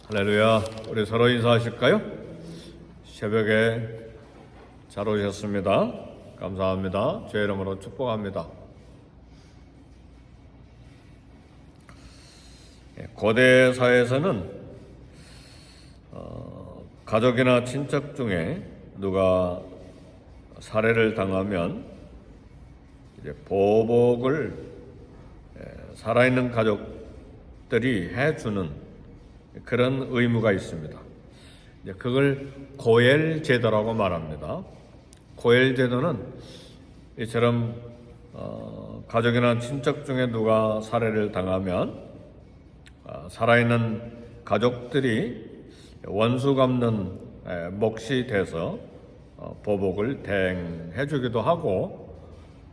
할렐루야. 우리 서로 인사하실까요? 새벽에 잘 오셨습니다. 감사합니다. 주의 이름으로 축복합니다. 고대 사회에서는 가족이나 친척 중에 누가 살해를 당하면 이제 보복을 살아있는 가족들이 해주는 그런 의무가 있습니다. 그걸 고엘 제도라고 말합니다. 고엘 제도는 이처럼 가족이나 친척 중에 누가 살해를 당하면 살아있는 가족들이 원수 갚는 몫이 돼서 보복을 대행해 주기도 하고,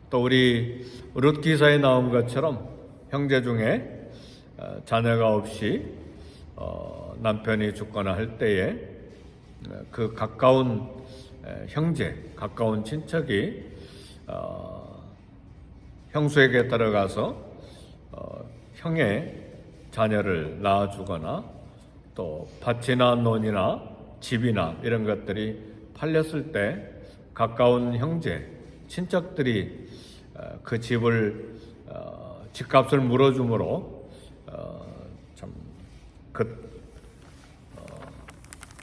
또 우리 룻 기사에 나온 것처럼 형제 중에 자녀가 없이 남편이 죽거나 할 때에 그 가까운 형제, 가까운 친척이 형수에게 들어가서 형의 자녀를 낳아주거나, 또 밭이나 논이나 집이나 이런 것들이 팔렸을 때 가까운 형제, 친척들이 그 집을 집값을 물어주므로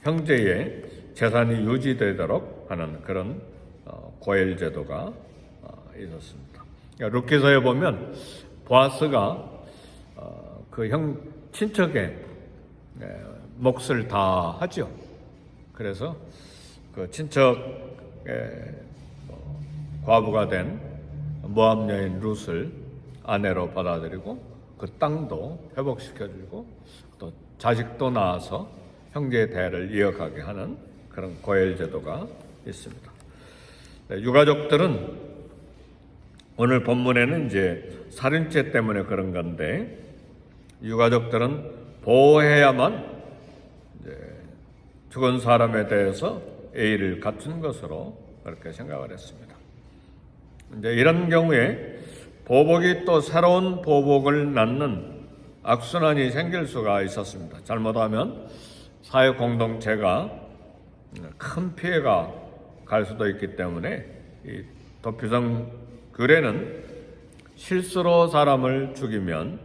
형제의 재산이 유지되도록 하는 그런 고엘 제도가 있었습니다. 룻기서에 보면 보아스가 그 친척의 몫을 다 하죠. 그래서 그 친척의 과부가 된 모압 여인 룻을 아내로 받아들이고 그 땅도 회복시켜주고 또 자식도 낳아서 형제의 대를 이어가게 하는 그런 고엘 제도가 있습니다. 유가족들은 오늘 본문에는 이제 살인죄 때문에 그런 건데, 유가족들은 보호해야만 이제 죽은 사람에 대해서 예의를 갖춘 것으로 그렇게 생각을 했습니다. 이제 이런 경우에 보복이 또 새로운 보복을 낳는 악순환이 생길 수가 있었습니다. 잘못하면 사회 공동체가 큰 피해가 갈 수도 있기 때문에 이 도피성 규례는 실수로 사람을 죽이면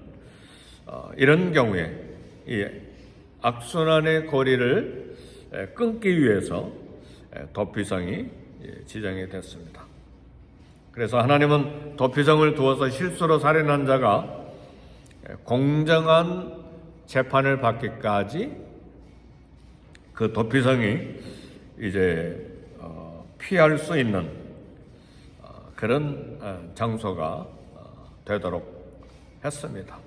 이런 경우에 이 악순환의 고리를 끊기 위해서 도피성이 지정이 됐습니다. 그래서 하나님은 도피성을 두어서 실수로 살인한 자가 공정한 재판을 받기까지 그 도피성이 이제 피할 수 있는 그런 장소가 되도록 했습니다.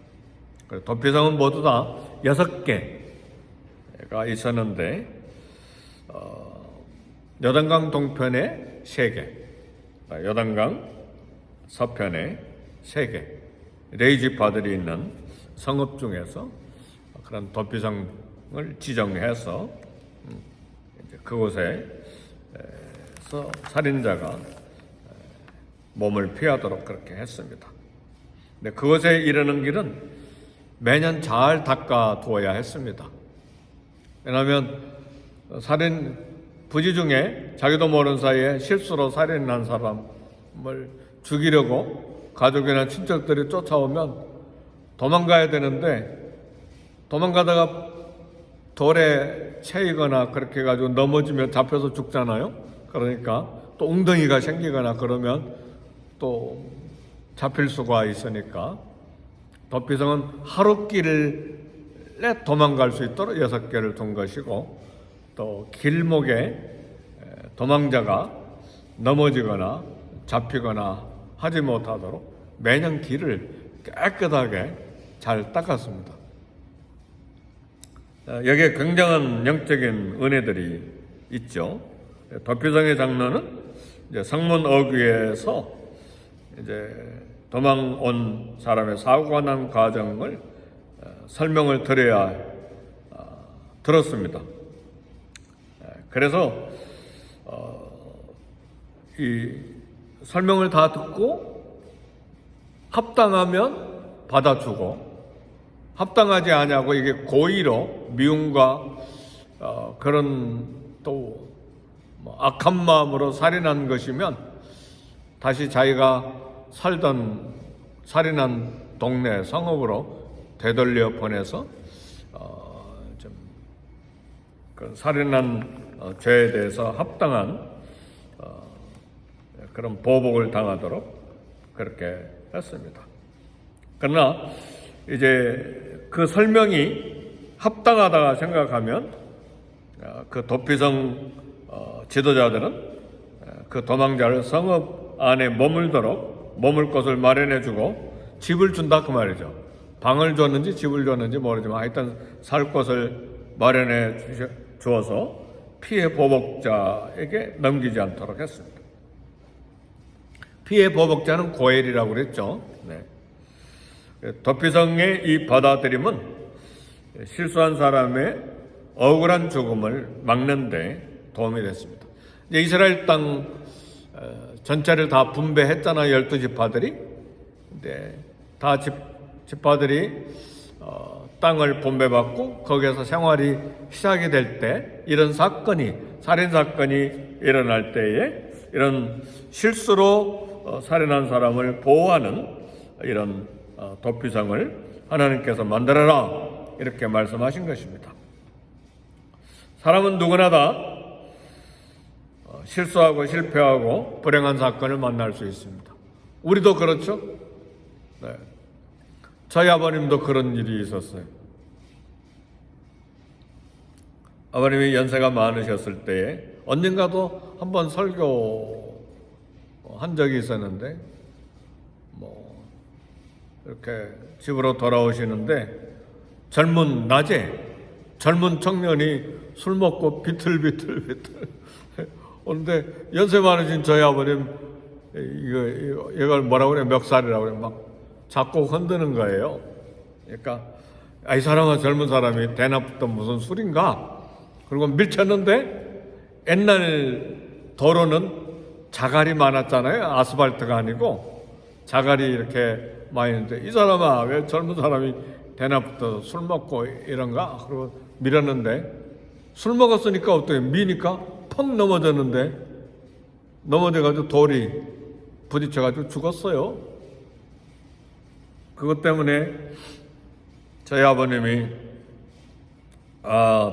도피성은 모두 다 6개가 있었는데, 요단강 동편에 3개, 요단강 서편에 3개, 레이지파들이 있는 성읍 중에서 그런 도피성을 지정해서 그곳에서 살인자가 몸을 피하도록 그렇게 했습니다. 근데 그곳에 이르는 길은 매년 잘 닦아 두어야 했습니다. 왜냐하면 살인 부지 중에 자기도 모르는 사이에 실수로 살인한 사람을 죽이려고 가족이나 친척들이 쫓아오면 도망가야 되는데, 도망가다가 돌에 채이거나 그렇게 해가지고 넘어지면 잡혀서 죽잖아요. 그러니까 또 웅덩이가 생기거나 그러면 또 잡힐 수가 있으니까 도피성은 하루길에 도망갈 수 있도록 6개를 둔 것이고, 또 길목에 도망자가 넘어지거나 잡히거나 하지 못하도록 매년 길을 깨끗하게 잘 닦았습니다. 여기에 굉장한 영적인 은혜들이 있죠. 도피성의 장로는 이제 성문 어귀에서 이제 도망 온 사람의 사고가 난 과정을 설명을 드려야 들었습니다. 그래서 이 설명을 다 듣고 합당하면 받아주고 합당하지 아니하고 이게 고의로 미움과 그런 또 악한 마음으로 살인한 것이면 다시 자기가 살던 살인한 동네 성읍으로 되돌려 보내서 그 살인한 죄에 대해서 합당한 그런 보복을 당하도록 그렇게 했습니다. 그러나 이제 그 설명이 합당하다가 생각하면 그 도피성 지도자들은 그 도망자를 성읍 안에 머물 곳을 마련해주고 집을 준다 그 말이죠. 방을 줬는지 집을 줬는지 모르지만 하여튼 살 곳을 마련해 주어서 피해 보복자에게 넘기지 않도록 했습니다. 피해 보복자는 고엘이라고 그랬죠. 네. 도피성의 이 받아들임은 실수한 사람의 억울한 죽음을 막는 데 도움이 됐습니다. 이제 이스라엘 땅 전체를 다 분배했잖아요. 12지파들이. 근데 다 지파들이 땅을 분배받고 거기에서 생활이 시작이 될 때 이런 사건이 살인사건이 일어날 때에 이런 실수로 살인한 사람을 보호하는 이런 도피성을 하나님께서 만들어라 이렇게 말씀하신 것입니다. 사람은 누구나 다 실수하고 실패하고 불행한 사건을 만날 수 있습니다. 우리도 그렇죠? 네. 저희 아버님도 그런 일이 있었어요. 아버님이 연세가 많으셨을 때에 언젠가도 한번 설교 한 적이 있었는데 이렇게 집으로 돌아오시는데 낮에 젊은 청년이 술 먹고 비틀비틀 오는데 연세 많으신 저희 아버님 이걸 뭐라고 그래? 멱살이라고 그래. 막 자꾸 흔드는 거예요. 그러니까 이 사람은 젊은 사람이 대낮부터 무슨 술인가? 그리고 밀쳤는데 옛날 도로는 자갈이 많았잖아요. 아스팔트가 아니고 자갈이 이렇게 많이 있는데 이 사람아 왜 젊은 사람이 대낮부터 술 먹고 이런가? 그리고 밀었는데 술 먹었으니까 어떻게 미니까 펑 넘어져가지고 돌이 부딪혀가지고 죽었어요. 그것 때문에 저희 아버님이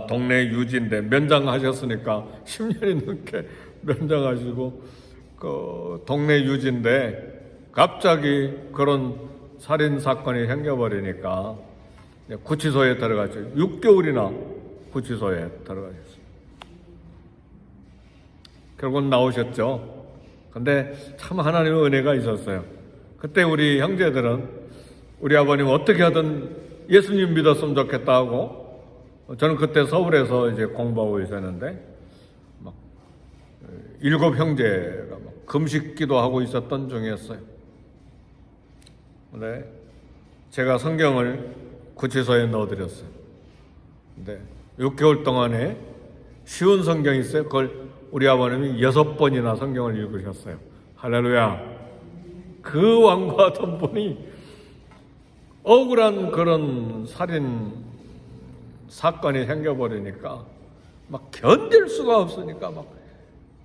동네 유지인데 면장하셨으니까 10년이 넘게 면장하시고 그 동네 유지인데 갑자기 그런 살인 사건이 생겨버리니까 구치소에 들어갔죠. 6개월이나 구치소에 들어가셨어요. 결국은 나오셨죠. 근데 참 하나님의 은혜가 있었어요. 그때 우리 형제들은 우리 아버님 어떻게 하든 예수님 믿었으면 좋겠다 하고 저는 그때 서울에서 이제 공부하고 있었는데 막 7 형제가 막 금식 기도하고 있었던 중이었어요. 근데 제가 성경을 구치소에 넣어드렸어요. 근데 6개월 동안에 쉬운 성경이 있어요. 그걸 우리 아버님이 6번이나 성경을 읽으셨어요. 할렐루야. 그 왕과 같은 분이 억울한 그런 살인 사건이 생겨버리니까 막 견딜 수가 없으니까 막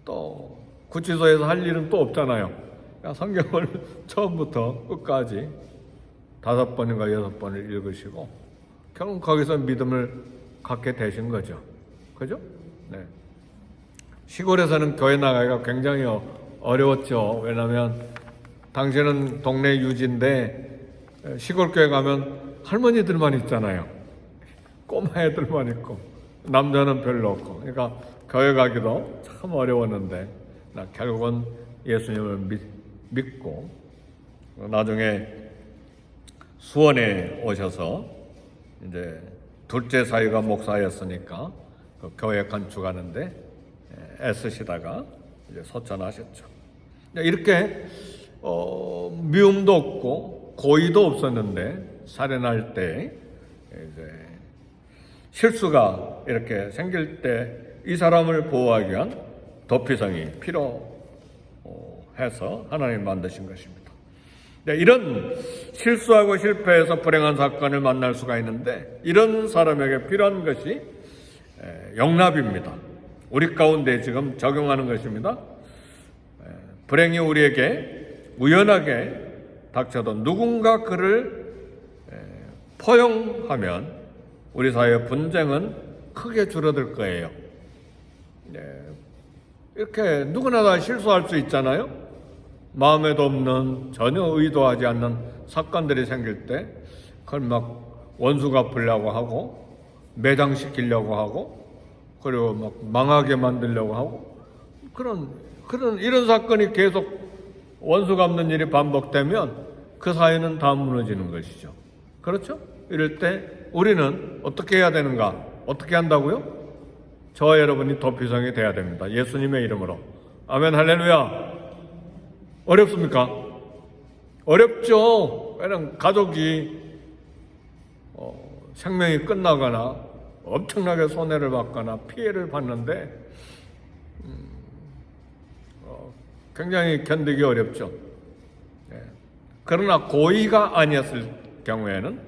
또 구치소에서 할 일은 또 없잖아요. 그러니까 성경을 처음부터 끝까지 5번인가 6번을 읽으시고 결국 거기서 믿음을 갖게 되신 거죠. 그죠? 네. 시골에서는 교회 나가기가 굉장히 어려웠죠. 왜냐하면 당시에는 동네 유지인데 시골 교회 가면 할머니들만 있잖아요. 꼬마 애들만 있고 남자는 별로 없고 그러니까 교회 가기도 참 어려웠는데 결국은 예수님을 믿고 나중에 수원에 오셔서 이제 둘째 사위가 목사였으니까 그 교회 건축하는데 애쓰시다가 이제 소천하셨죠. 이렇게 미움도 없고 고의도 없었는데 살인할 때 이제 실수가 이렇게 생길 때 이 사람을 보호하기 위한 도피성이 필요해서 하나님 만드신 것입니다. 이런 실수하고 실패해서 불행한 사건을 만날 수가 있는데 이런 사람에게 필요한 것이 용납입니다. 우리 가운데 지금 적용하는 것입니다. 불행이 우리에게 우연하게 닥쳐도 누군가 그를 포용하면 우리 사회의 분쟁은 크게 줄어들 거예요. 이렇게 누구나 다 실수할 수 있잖아요. 마음에도 없는 전혀 의도하지 않는 사건들이 생길 때 그걸 막 원수 갚으려고 하고 매장시키려고 하고 그리고 막 망하게 만들려고 하고 이런 사건이 계속 원수 갚는 일이 반복되면 그 사회는 다 무너지는 것이죠. 그렇죠? 이럴 때 우리는 어떻게 해야 되는가? 어떻게 한다고요? 저와 여러분이 도피성이 돼야 됩니다. 예수님의 이름으로. 아멘, 할렐루야. 어렵습니까? 어렵죠. 왜냐면 가족이 생명이 끝나거나 엄청나게 손해를 받거나 피해를 받는데 굉장히 견디기 어렵죠. 그러나 고의가 아니었을 경우에는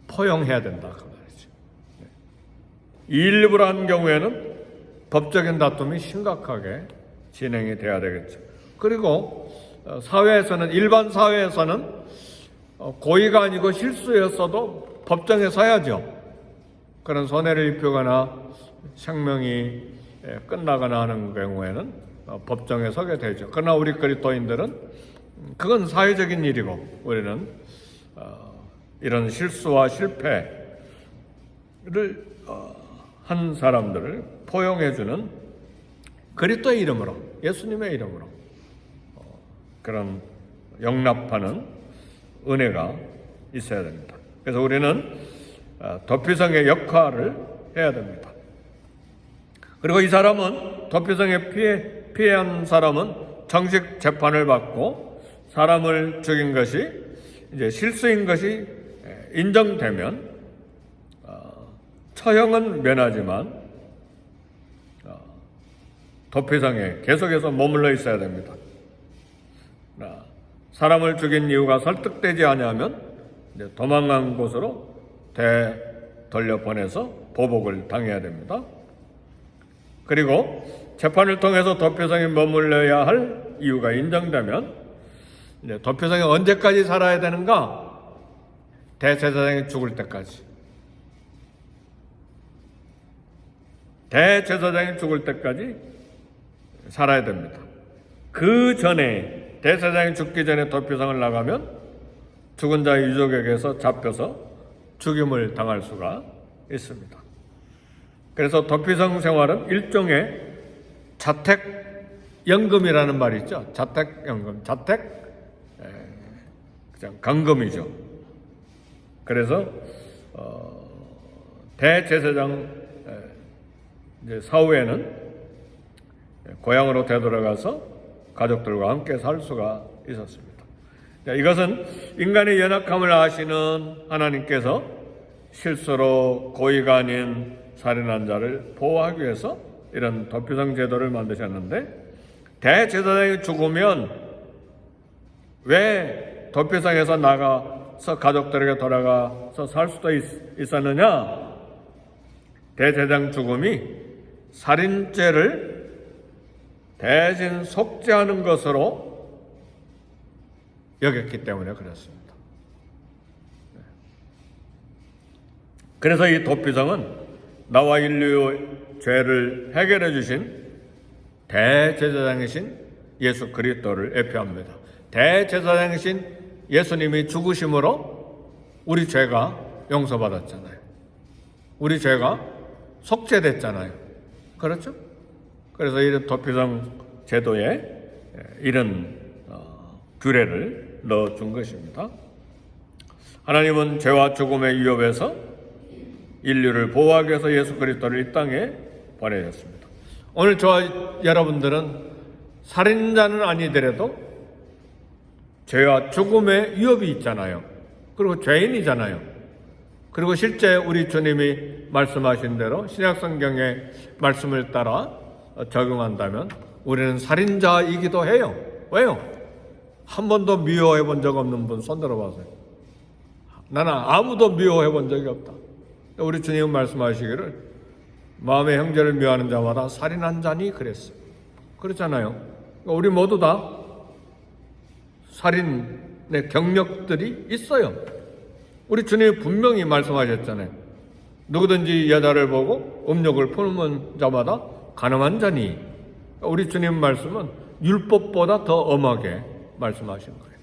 포용해야 된다 그 말이죠. 일부러 한 경우에는 법적인 다툼이 심각하게 진행이 돼야 되겠죠. 그리고 사회에서는 일반 사회에서는 고의가 아니고 실수였어도 법정에 서야죠. 그런 손해를 입히거나 생명이 끝나거나 하는 경우에는 법정에 서게 되죠. 그러나 우리 그리스도인들은 그건 사회적인 일이고 우리는 이런 실수와 실패를 한 사람들을 포용해주는 그리스도의 이름으로, 예수님의 이름으로 그런 용납하는 은혜가 있어야 됩니다. 그래서 우리는 도피성의 역할을 해야 됩니다. 그리고 이 사람은 도피성에 피해한 사람은 정식 재판을 받고 사람을 죽인 것이 이제 실수인 것이 인정되면 처형은 면하지만 도피성에 계속해서 머물러 있어야 됩니다. 사람을 죽인 이유가 설득되지 않으면 도망간 곳으로 돌려보내서 보복을 당해야 됩니다. 그리고 재판을 통해서 도피성에 머물러야 할 이유가 인정되면 도피성에 언제까지 살아야 되는가? 대제사장이 죽을 때까지. 대제사장이 죽을 때까지 살아야 됩니다. 그 전에 대제사장이 죽기 전에 도피성을 나가면 죽은 자의 유족에게서 잡혀서 죽임을 당할 수가 있습니다. 그래서 도피성 생활은 일종의 자택연금이라는 말이 있죠. 자택연금, 그냥 강금이죠. 그래서 대제사장 사후에는 고향으로 되돌아가서 가족들과 함께 살 수가 있었습니다. 이것은 인간의 연약함을 아시는 하나님께서 실수로 고의가 아닌 살인한 자를 보호하기 위해서 이런 도피성 제도를 만드셨는데 대제사장이 죽으면 왜 도피성에서 나가서 가족들에게 돌아가서 살 수도 있었느냐? 대제사장 죽음이 살인죄를 대신 속죄하는 것으로 여겼기 때문에 그렇습니다. 그래서 이 도피성은 나와 인류의 죄를 해결해 주신 대제사장이신 예수 그리스도를 예표합니다. 대제사장이신 예수님이 죽으심으로 우리 죄가 용서받았잖아요. 우리 죄가 속죄됐잖아요. 그렇죠? 그래서 이런 도피성 제도에 이런 규례를 넣어준 것입니다. 하나님은 죄와 죽음의 위협에서 인류를 보호하기 위해서 예수 그리스도를 이 땅에 보내셨습니다. 오늘 저와 여러분들은 살인자는 아니더라도 죄와 죽음의 위협이 있잖아요. 그리고 죄인이잖아요. 그리고 실제 우리 주님이 말씀하신 대로 신약성경의 말씀을 따라 적용한다면 우리는 살인자이기도 해요. 왜요? 한 번도 미워해 본 적 없는 분 손 들어보세요. 나는 아무도 미워해 본 적이 없다. 우리 주님은 말씀하시기를 마음의 형제를 미워하는 자마다 살인한 자니 그랬어요. 그렇잖아요. 우리 모두 다 살인의 경력들이 있어요. 우리 주님이 분명히 말씀하셨잖아요. 누구든지 여자를 보고 음욕을 품은 자마다 간음한 자니. 우리 주님 말씀은 율법보다 더 엄하게 말씀하신 거예요.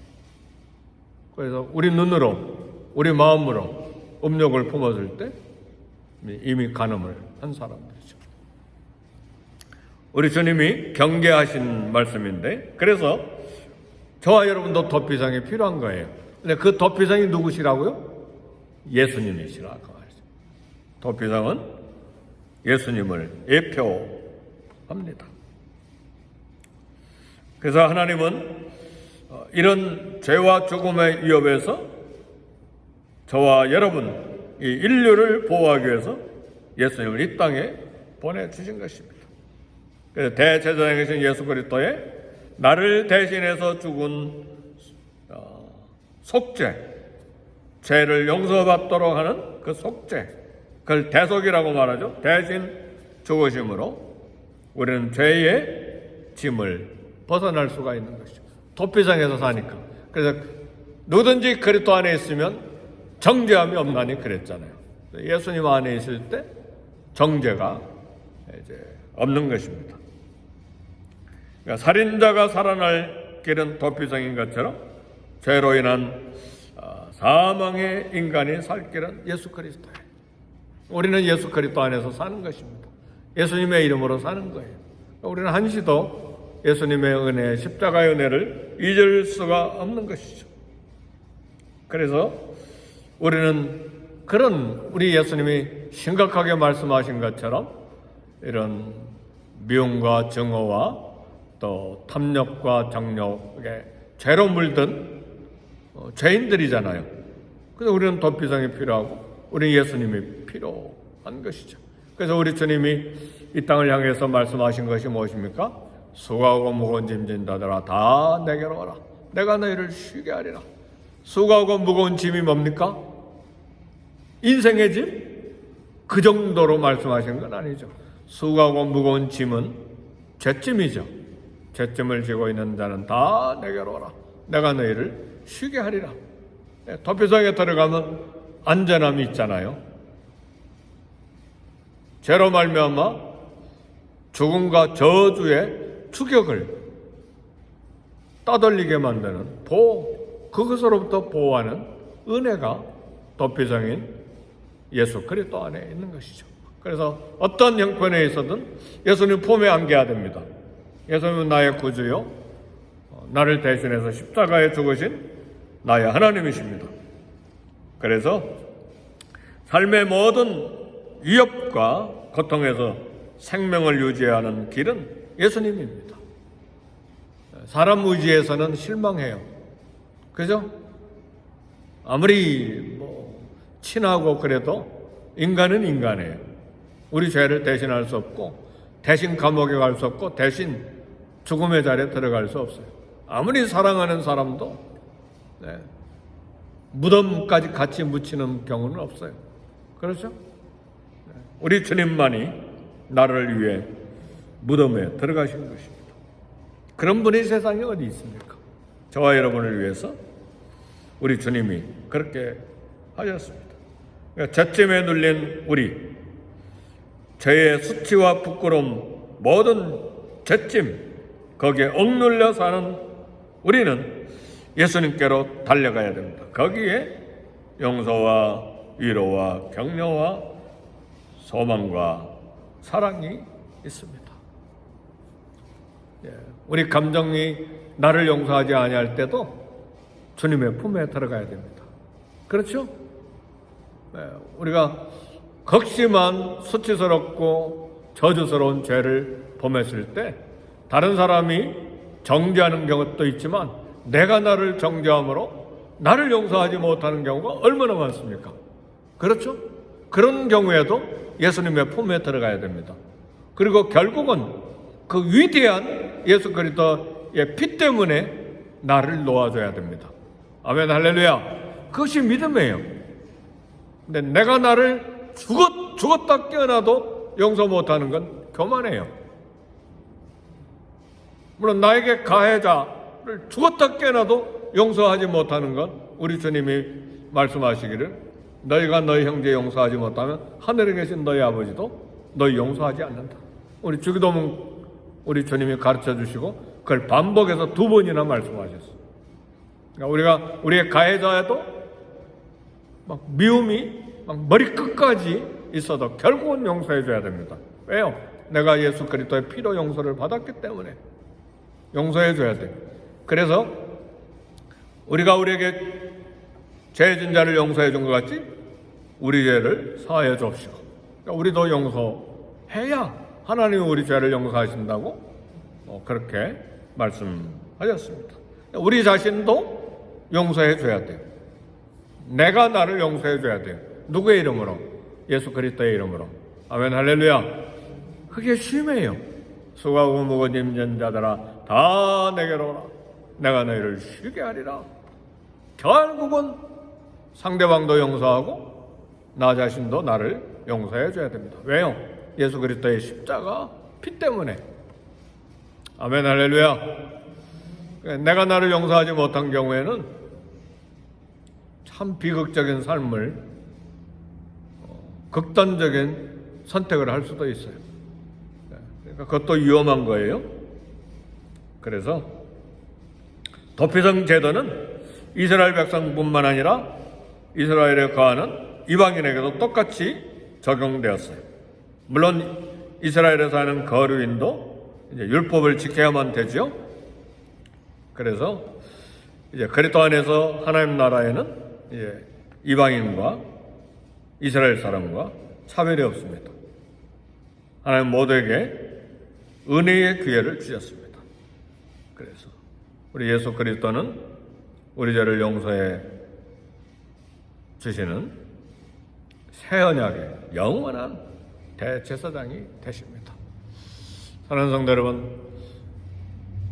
그래서 우리 눈으로, 우리 마음으로 음욕을 품었을 때 이미 간음을 한 사람들이죠. 우리 주님이 경계하신 말씀인데, 그래서 저와 여러분도 도피성이 필요한 거예요. 근데 그 도피성이 누구시라고요? 예수님이시라고 말이죠. 도피성은 예수님을 예표합니다. 그래서 하나님은 이런 죄와 죽음의 위협에서 저와 여러분, 이 인류를 보호하기 위해서 예수님을 이 땅에 보내주신 것입니다. 그래서 대제사장이 계신 예수 그리스도의 나를 대신해서 죽은 속죄, 죄를 용서받도록 하는 그 속죄, 그걸 대속이라고 말하죠. 대신 죽으심으로 우리는 죄의 짐을 벗어날 수가 있는 것이죠. 도피성에서 사니까. 그래서 누구든지 그리스도 안에 있으면 정죄함이 없나니 그랬잖아요. 예수님 안에 있을 때 정죄가 이제 없는 것입니다. 그러니까 살인자가 살아날 길은 도피성인 것처럼 죄로 인한 사망의 인간이 살 길은 예수 그리스도예요. 우리는 예수 그리스도 안에서 사는 것입니다. 예수님의 이름으로 사는 거예요. 우리는 한시도 예수님의 은혜, 십자가의 은혜를 잊을 수가 없는 것이죠. 그래서 우리는 그런 우리 예수님이 심각하게 말씀하신 것처럼 이런 미움과 증오와 또 탐욕과 정욕에 죄로 물든 죄인들이잖아요. 그래서 우리는 도피성이 필요하고 우리 예수님이 필요한 것이죠. 그래서 우리 주님이 이 땅을 향해서 말씀하신 것이 무엇입니까? 수고하고 무거운 짐 진 자들아 다 내게로 와라. 내가 너희를 쉬게 하리라. 수고하고 무거운 짐이 뭡니까? 인생의 짐? 그 정도로 말씀하신 건 아니죠. 수고하고 무거운 짐은 죄짐이죠. 죄짐을 지고 있는 자는 다 내게로 오라. 내가 너희를 쉬게 하리라. 도피성에 들어가면 안전함이 있잖아요. 죄로 말미암아 죽음과 저주의 추격을 떠돌리게 만드는 보호, 그것으로부터 보호하는 은혜가 도피성인 예수 그리스도 안에 있는 것이죠. 그래서 어떤 형편에 있어든 예수님 품에 안겨야 됩니다. 예수님은 나의 구주요, 나를 대신해서 십자가에 죽으신 나의 하나님이십니다. 그래서 삶의 모든 위협과 고통에서 생명을 유지하는 길은 예수님입니다. 사람 의지에서는 실망해요. 그죠? 아무리 친하고 그래도 인간은 인간이에요. 우리 죄를 대신할 수 없고 대신 감옥에 갈 수 없고 대신 죽음의 자리에 들어갈 수 없어요. 아무리 사랑하는 사람도 무덤까지 같이 묻히는 경우는 없어요. 그렇죠? 우리 주님만이 나를 위해 무덤에 들어가신 것입니다. 그런 분이 세상에 어디 있습니까? 저와 여러분을 위해서 우리 주님이 그렇게 하셨습니다. 죄짐에 눌린 우리, 죄의 수치와 부끄러움, 모든 죄짐, 거기에 억눌려 사는 우리는 예수님께로 달려가야 됩니다. 거기에 용서와 위로와 격려와 소망과 사랑이 있습니다. 우리 감정이 나를 용서하지 아니할 때도 주님의 품에 들어가야 됩니다. 그렇죠? 우리가 극심한 수치스럽고 저주스러운 죄를 범했을 때 다른 사람이 정죄하는 경우도 있지만 내가 나를 정죄함으로 나를 용서하지 못하는 경우가 얼마나 많습니까? 그렇죠? 그런 경우에도 예수님의 품에 들어가야 됩니다. 그리고 결국은 그 위대한 예수 그리스도의 피 때문에 나를 놓아줘야 됩니다. 아멘, 할렐루야. 그것이 믿음이에요. 근데 내가 나를 죽었다 깨어나도 용서 못하는 건 교만해요. 물론 나에게 가해자를 죽었다 깨어나도 용서하지 못하는 건 우리 주님이 말씀하시기를 너희가 너희 형제 용서하지 못하면 하늘에 계신 너희 아버지도 너희 용서하지 않는다. 우리 주기도문 우리 주님이 가르쳐 주시고 그걸 반복해서 2번이나 말씀하셨어요. 그러니까 우리의 가해자에도 막 미움이 막 머리끝까지 있어도 결국은 용서해 줘야 됩니다. 왜요? 내가 예수 그리스도의 피로 용서를 받았기 때문에 용서해 줘야 돼요. 그래서 우리가 우리에게 죄진 자를 용서해 준 것 같이 우리 죄를 사하여 줍시고, 그러니까 우리도 용서해야 하나님이 우리 죄를 용서하신다고 그렇게 말씀하셨습니다. 우리 자신도 용서해 줘야 돼요. 내가 나를 용서해 줘야 돼요. 누구의 이름으로? 예수 그리스도의 이름으로. 아멘, 할렐루야. 그게 쉼이에요. 수고하고 무거운 짐진 자들아 다 내게로 오라. 내가 너희를 쉬게 하리라. 결국은 상대방도 용서하고 나 자신도 나를 용서해 줘야 됩니다. 왜요? 예수 그리스도의 십자가 피 때문에. 아멘, 할렐루야. 내가 나를 용서하지 못한 경우에는 참 비극적인 삶을, 극단적인 선택을 할 수도 있어요. 그러니까 그것도 위험한 거예요. 그래서 도피성 제도는 이스라엘 백성뿐만 아니라 이스라엘에 거하는 이방인에게도 똑같이 적용되었어요. 물론 이스라엘에 사는 거류인도 이제 율법을 지켜야만 되죠. 그래서 이제 그리스도 안에서 하나님 나라에는 이제 이방인과 이스라엘 사람과 차별이 없습니다. 하나님 모두에게 은혜의 기회를 주셨습니다. 그래서 우리 예수 그리스도는 우리 죄를 용서해 주시는 새 언약의 영원한 대제사장이 되십니다. 사랑하는 성도 여러분,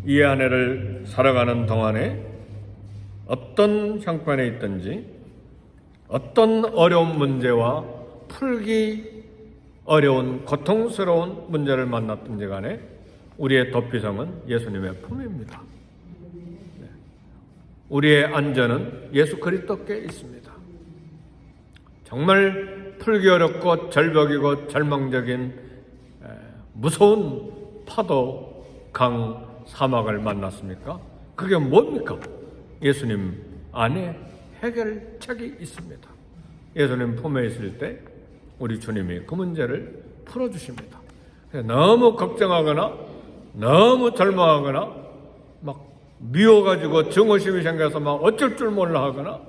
이 한 해를 살아가는 동안에 어떤 형편에 있든지 어떤 어려운 문제와 풀기 어려운 고통스러운 문제를 만났든지 간에 우리의 도피성은 예수님의 품입니다. 우리의 안전은 예수 그리스도께 있습니다. 정말 풀기 어렵고 절벽이고 절망적인 무서운 파도 강 사막을 만났습니까? 그게 뭡니까? 예수님 안에 해결책이 있습니다. 예수님 품에 있을 때 우리 주님이 그 문제를 풀어주십니다. 너무 걱정하거나 너무 절망하거나 막 미워가지고 증오심이 생겨서 막 어쩔 줄 몰라 하거나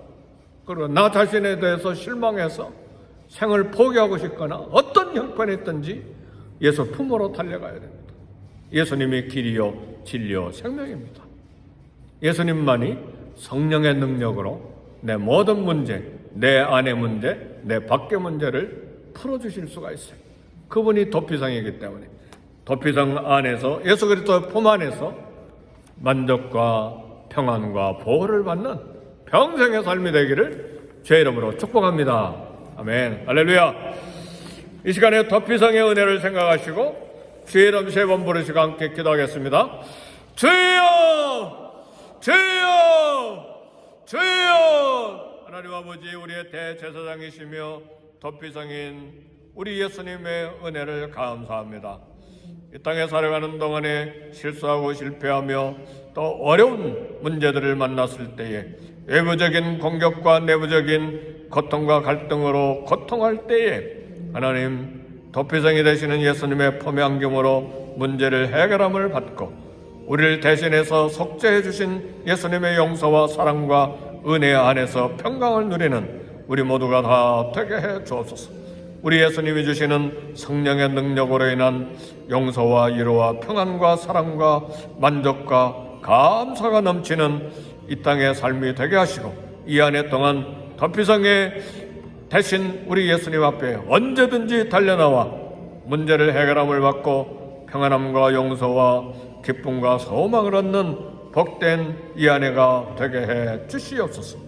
그리고 나 자신에 대해서 실망해서 생을 포기하고 싶거나 어떤 형편에 있든지 예수 품으로 달려가야 됩니다. 예수님이 길이요 진리요 생명입니다. 예수님만이 성령의 능력으로 내 모든 문제, 내 안의 문제, 내 밖의 문제를 풀어주실 수가 있어요. 그분이 도피성이기 때문에 도피성 안에서 예수 그리스도의 품 안에서 만족과 평안과 보호를 받는 평생의 삶이 되기를 주의 이름으로 축복합니다. 아멘, 할렐루야. 이 시간에 도피성의 은혜를 생각하시고 주의 이름 3번 부르시고 함께 기도하겠습니다. 주여! 주여! 주여! 하나님 아버지, 우리의 대제사장이시며 도피성인 우리 예수님의 은혜를 감사합니다. 이 땅에 살아가는 동안에 실수하고 실패하며 또 어려운 문제들을 만났을 때에 외부적인 공격과 내부적인 고통과 갈등으로 고통할 때에 하나님 도피성이 되시는 예수님의 품의 안경으로 문제를 해결함을 받고 우리를 대신해서 속죄해 주신 예수님의 용서와 사랑과 은혜 안에서 평강을 누리는 우리 모두가 다 되게 해 주옵소서. 우리 예수님이 주시는 성령의 능력으로 인한 용서와 위로와 평안과 사랑과 만족과 감사가 넘치는 이 땅의 삶이 되게 하시고 이 한 해 동안 도피성에 대신 우리 예수님 앞에 언제든지 달려나와 문제를 해결함을 받고 평안함과 용서와 기쁨과 소망을 얻는 복된 이 한 해가 되게 해 주시옵소서.